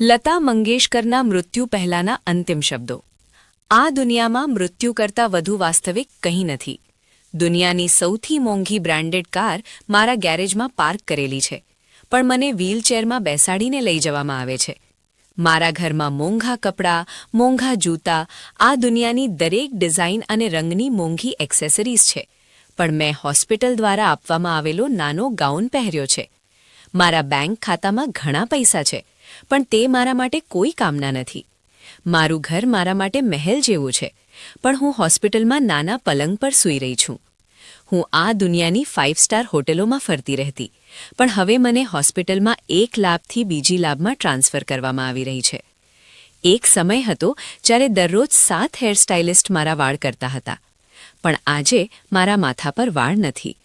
લતા મંગેશકરના મૃત્યુ પહેલાના અંતિમ શબ્દો। આ દુનિયામાં મૃત્યુ કરતાં વધુ વાસ્તવિક કંઈ નથી। દુનિયાની સૌથી મોંઘી બ્રાન્ડેડ કાર મારા ગેરેજમાં પાર્ક કરેલી છે, પણ મને વ્હીલચેરમાં બેસાડીને લઈ જવામાં આવે છે। મારા ઘરમાં મોંઘા કપડાં, મોંઘા જૂતા, આ દુનિયાની દરેક ડિઝાઇન અને રંગની મોંઘી એક્સેસરીઝ છે, પણ મેં હોસ્પિટલ દ્વારા આપવામાં આવેલો નાનો ગાઉન પહેર્યો છે। મારા બેંક ખાતામાં ઘણા પૈસા છે, પણ તે મારા માટે કોઈ કામના નથી। મારું ઘર મારા માટે મહેલ જેવું છે, પણ હું હોસ્પિટલમાં નાના પલંગ પર સૂઈ રહી છું। હું આ દુનિયાની 5 સ્ટાર હોટેલોમાં ફરતી રહેતી, પણ હવે મને હોસ્પિટલમાં એક લાભથી બીજી લાભમાં ટ્રાન્સફર કરવામાં આવી રહી છે। એક સમય હતો જ્યારે દરરોજ 7 હેરસ્ટાઇલિસ્ટ મારા વાળ કરતા હતા, પણ આજે મારા માથા પર વાળ નથી।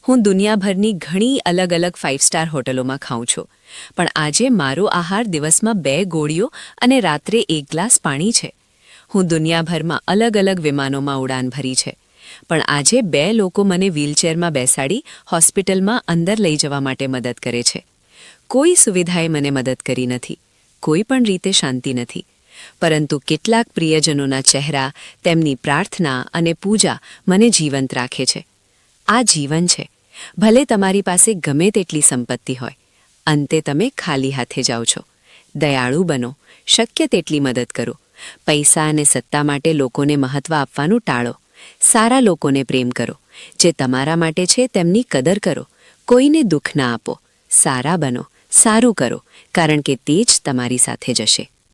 હું દુનિયાભરની ઘણી અલગ અલગ 5 સ્ટાર હોટલોમાં ખાઉં છું, પણ આજે મારો આહાર દિવસમાં 2 ગોળીઓ અને રાત્રે 1 ગ્લાસ પાણી છે। હું દુનિયાભરમાં અલગ અલગ વિમાનોમાં ઉડાન ભરી છે, પણ આજે 2 લોકો મને વ્હીલચેરમાં બેસાડી હોસ્પિટલમાં અંદર લઈ જવા માટે મદદ કરે છે। કોઈ સુવિધાએ મને મદદ કરી નથી, કોઈ પણ રીતે શાંતિ નથી, પરંતુ કેટલાક પ્રિયજનોના ચહેરા, તેમની પ્રાર્થના અને પૂજા મને જીવંત રાખે છે। આ જીવન છે। ભલે તમારી પાસે ગમે તેટલી સંપત્તિ હોય, અંતે તમે ખાલી હાથે જાઓ છો। દયાળુ બનો, શક્ય તેટલી મદદ કરો। પૈસા અને સત્તા માટે લોકોને મહત્વ આપવાનું ટાળો। સારા લોકોને પ્રેમ કરો, જે તમારા માટે છે તેમની કદર કરો। કોઈને દુઃખ ના આપો, સારા બનો, સારું કરો, કારણ કે તે જ તમારી સાથે જશે।